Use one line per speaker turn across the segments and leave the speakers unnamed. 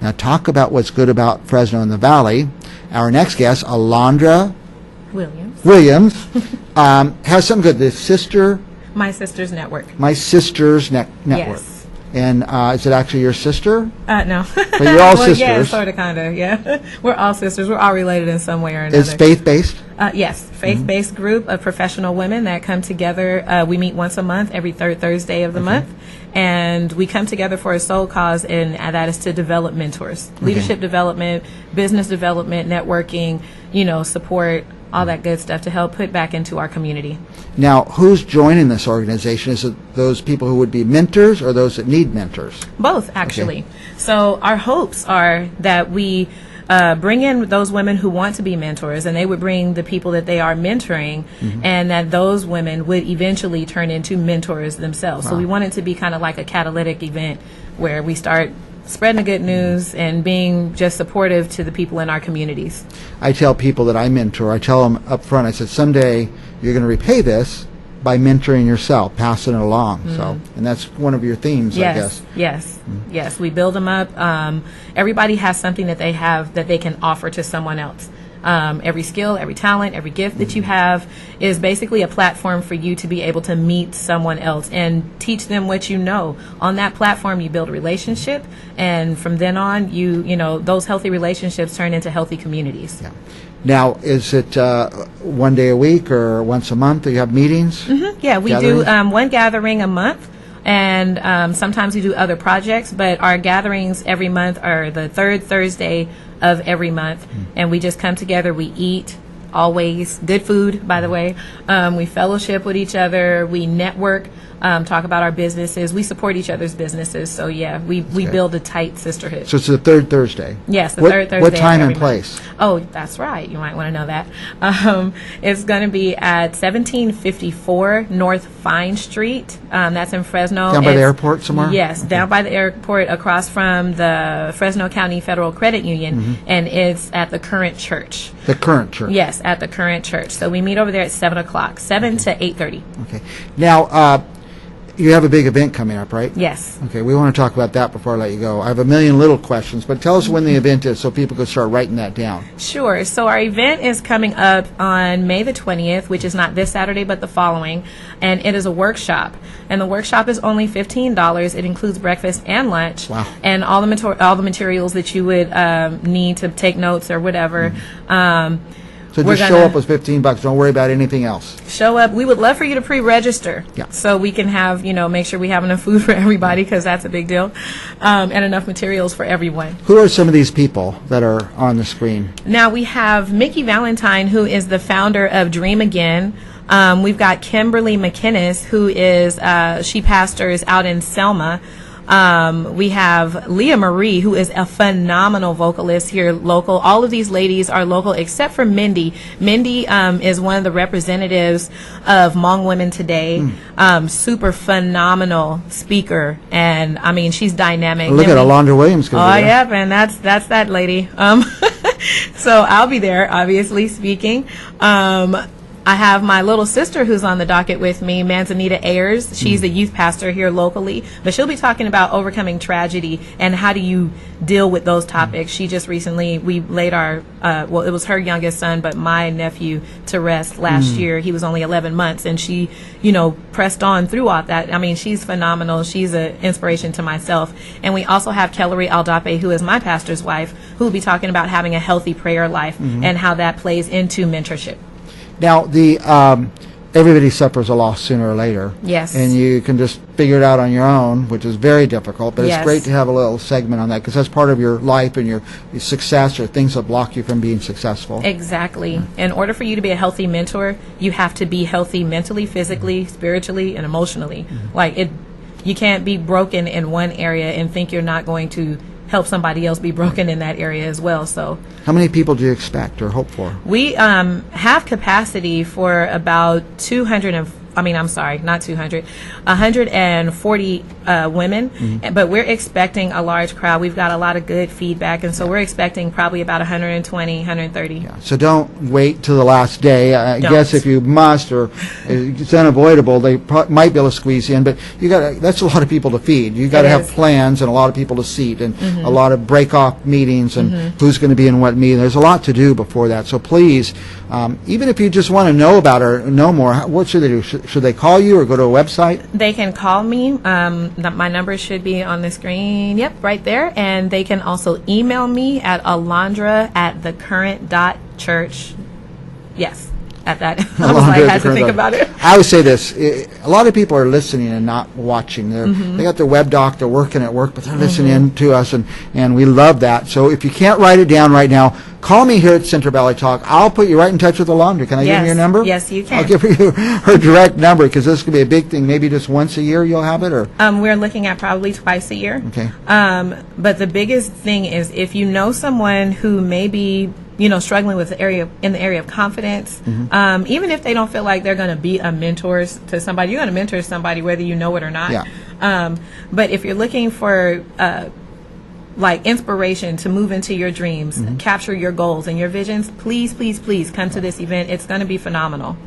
Now, talk about what's good about Fresno and the Valley. Our next guest, Alondra Williams, has something good.
My Sister's Network.
My Sister's Network.
Yes.
And is it actually your sister?
No.
But you're all sisters.
Yeah, sort of, kind of, yeah. We're all sisters. We're all related in some way or another.
It's faith-based?
Yes, faith-based group of professional women that come together. We meet once a month, every third Thursday of the month. And we come together for a sole cause, and that is to develop mentors. Leadership development, business development, networking, support, all that good stuff to help put back into our community.
Now, who's joining this organization? Is it those people who would be mentors or those that need mentors?
Both, actually. Okay. So our hopes are that we bring in those women who want to be mentors, and they would bring the people that they are mentoring, and that those women would eventually turn into mentors themselves. Wow. So we want it to be kind of like a catalytic event where we start spreading the good news and being just supportive to the people in our communities.
I tell people that I mentor, I tell them up front, I said, someday you're going to repay this by mentoring yourself, passing it along. So, and that's one of your themes, I guess.
Yes. We build them up. Everybody has something that they have that they can offer to someone else. Every skill, every talent, every gift that you have is basically a platform for you to be able to meet someone else and teach them what you know. On that platform, you build a relationship, and from then on, those healthy relationships turn into healthy communities.
Yeah. Now, is it one day a week or once a month? Do you have meetings?
Yeah, we do one gathering a month. And sometimes we do other projects, but our gatherings every month are the third Thursday of every month. And we just come together, we eat, always good food, by the way. We fellowship with each other, we network, talk about our businesses. We support each other's businesses. So, yeah, we build a tight sisterhood.
So it's the third Thursday?
Yes, the third Thursday.
What time and place?
Oh, that's right. You might want to know that. It's going to be at 1754 North Fine Street. That's in Fresno.
Down by the airport somewhere?
Yes, down by the airport across from the Fresno County Federal Credit Union, and it's at TheCurrent.Church.
TheCurrent.Church.
Yes, at TheCurrent.Church. So we meet over there at 7 o'clock, 7 to 8:30.
Okay. Now, you have a big event coming up, right?
Yes.
Okay, we want to talk about that before I let you go. I have a million little questions, but tell us when the event is so people can start writing that down. Sure.
So our event is coming up on May the 20th, which is not this Saturday, but the following, and it is a workshop. And the workshop is only $15. It includes breakfast and lunch.
Wow.
And all the materials that you would need to take notes or whatever.
So just show up with $15. Don't worry about anything else.
Show up. We would love for you to pre-register, so we can have, make sure we have enough food for everybody, because that's a big deal, and enough materials for everyone.
Who are some of these people that are on the screen?
Now we have Mickey Valentine, who is the founder of Dream Again. We've got Kimberly McInnes, who is she pastors out in Selma. We have Leah Marie, who is a phenomenal vocalist here local. All of these ladies are local except for Mindy. Mindy is one of the representatives of Hmong Women Today. Super phenomenal speaker, and I mean, she's dynamic.
Look at Alondra Williams.
Oh yeah, man, that's that lady. So I'll be there, obviously speaking. I have my little sister who's on the docket with me, Manzanita Ayers. She's a youth pastor here locally, but she'll be talking about overcoming tragedy and how do you deal with those topics. She just recently, we laid our, it was her youngest son, but my nephew to rest last year. He was only 11 months, and she, pressed on through all that. I mean, she's phenomenal. She's an inspiration to myself. And we also have Kellery Aldape, who is my pastor's wife, who will be talking about having a healthy prayer life and how that plays into mentorship.
Now, everybody suffers a loss sooner or later.
Yes.
And you can just figure it out on your own, which is very difficult. But it's great to have a little segment on that, because that's part of your life and your success, or things that block you from being successful.
Exactly. In order for you to be a healthy mentor, you have to be healthy mentally, physically, spiritually, and emotionally. You can't be broken in one area and think you're not going to help somebody else be broken in that area as well. So,
how many people do you expect or hope for?
We have capacity for about 200 I'm sorry, not 200, 140 women, but we're expecting a large crowd. We've got a lot of good feedback, and so we're expecting probably about 120, 130.
Yeah. So don't wait till the last day. I
Don't.
guess if you must, or it's unavoidable, they might be able to squeeze in, but that's a lot of people to feed. You got to
It
have
is.
plans and a lot of people to seat, and a lot of break-off meetings, and who's going to be in what meeting. There's a lot to do before that. So please, even if you just want to know about it or know more, what should they do? Should they call you or go to a website?
They can call me. My number should be on the screen. Yep, right there. And they can also email me at Alondra at TheCurrent.Church. Yes, at that. I was like, I had to think about it.
I always say this. A lot of people are listening and not watching. They got their web doc, they're working at work, but they're listening to us, and we love that. So if you can't write it down right now, call me here at Central Valley Talk. I'll put you right in touch with Alondra. Can I give you your number?
Yes, you can.
I'll give you her direct number, because this could be a big thing. Maybe just once a year you'll have it, or?
We're looking at probably twice a year.
Okay.
But the biggest thing is, if you know someone who may be, struggling with the area of confidence, even if they don't feel like they're going to be a mentor to somebody, you're going to mentor somebody whether you know it or not.
Yeah.
But if you're looking for inspiration to move into your dreams, capture your goals and your visions, please, please, please come to this event. It's going to be phenomenal.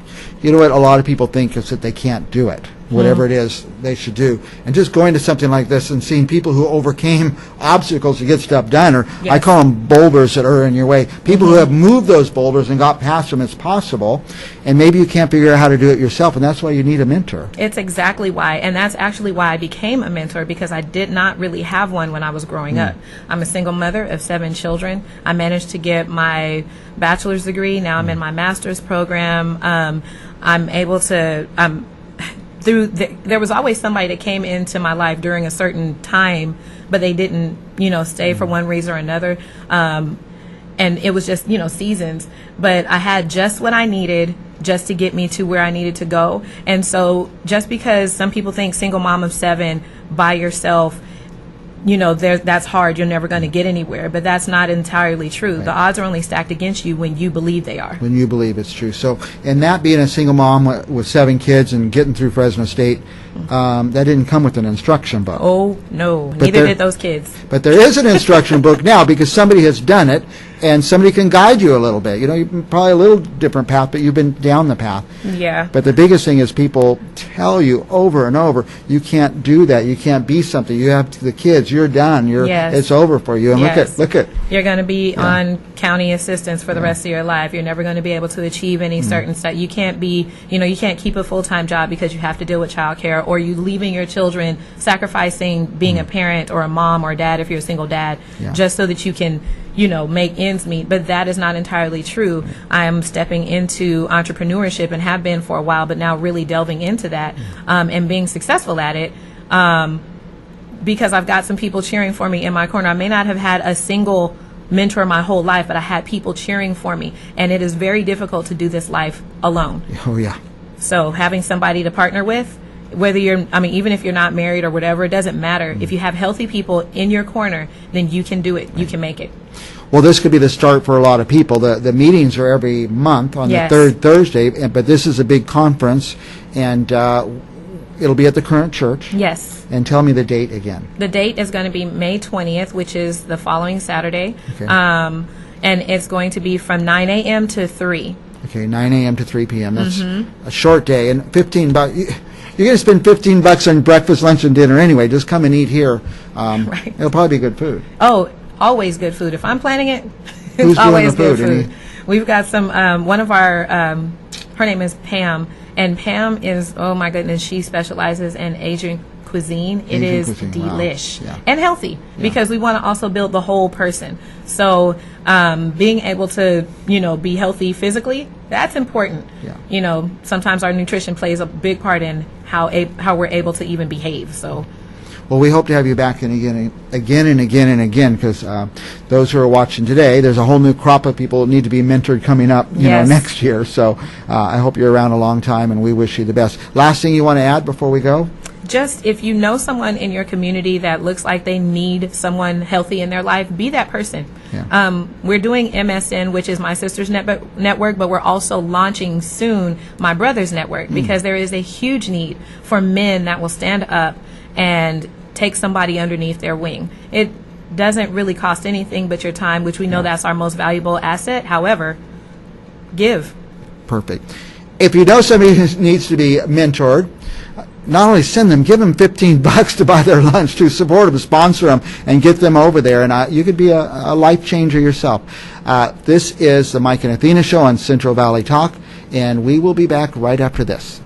You know what a lot of people think is that they can't do it, whatever it is they should do. And just going to something like this and seeing people who overcame obstacles to get stuff done, or I call them boulders that are in your way, people who have moved those boulders and got past them, it's possible. And maybe you can't figure out how to do it yourself, and that's why you need a mentor.
It's exactly why, and that's actually why I became a mentor, because I did not really have one when I was growing up. I'm a single mother of 7 children. I managed to get my bachelor's degree. Now I'm in my master's program. I'm able to, there was always somebody that came into my life during a certain time, but they didn't, stay for one reason or another. And it was just, seasons. But I had just what I needed just to get me to where I needed to go. And so just because some people think single mom of 7 by yourself, that's hard, you're never going to get anywhere, but that's not entirely true. Right. The odds are only stacked against you when you believe they are.
When you believe it's true. So, and that being a single mom with 7 kids and getting through Fresno State, that didn't come with an instruction book.
Oh, no. Neither did those kids.
But there is an instruction book now, because somebody has done it, and somebody can guide you a little bit. You're probably a little different path, but you've been down the path.
Yeah.
But the biggest thing is people tell you over and over, you can't do that. You can't be something. You have the kids. You're done. It's over for you. And look at.
You're going to be on county assistance for the rest of your life. You're never going to be able to achieve any certain stuff. You can't be, you can't keep a full-time job because you have to deal with childcare, or you leaving your children, sacrificing being a parent or a mom or dad if you're a single dad, just so that you can, make ends meet. But that is not entirely true. I am stepping into entrepreneurship and have been for a while, but now really delving into that and being successful at it. Because I've got some people cheering for me in my corner. I may not have had a single mentor my whole life, but I had people cheering for me. And it is very difficult to do this life alone.
Oh, yeah.
So having somebody to partner with, whether even if you're not married or whatever, it doesn't matter. If you have healthy people in your corner, then you can do it. You can make it.
Well, this could be the start for a lot of people. The meetings are every month on the third Thursday, but this is a big conference, and it'll be at TheCurrent.Church.
Yes.
And tell me the date again.
The date is going to be May 20th, which is the following Saturday.
Okay.
And it's going to be from 9 a.m. to 3.
Okay, 9 a.m. to 3 p.m. That's a short day. And $15. You're going to spend $15 on breakfast, lunch, and dinner anyway. Just come and eat here.
Right.
It'll probably be good food.
Oh, always good food. If I'm planning it,
Who's
it's always
doing the
good
food?
We've got some, one of our, her name is Pam, and Pam is, oh my goodness, she specializes in Asian cuisine. It is delish and healthy, because we want to also build the whole person. So being able to, be healthy physically, that's important.
Yeah.
Sometimes our nutrition plays a big part in how we're able to even behave. So.
Well, we hope to have you back in again and again, because those who are watching today, there's a whole new crop of people that need to be mentored coming up, next year. So I hope you're around a long time, and we wish you the best. Last thing you want to add before we go?
just if you know someone in your community that looks like they need someone healthy in their life, be that person.
Yeah.
We're doing MSN, which is my sister's network, but we're also launching soon my brother's network, because there is a huge need for men that will stand up and take somebody underneath their wing. It doesn't really cost anything but your time, which we know that's our most valuable asset. However, give.
Perfect. If you know somebody who needs to be mentored, not only send them, give them $15 to buy their lunch, to support them, sponsor them, and get them over there. And you could be a life changer yourself. This is the Mike and Athena Show on Central Valley Talk, and we will be back right after this.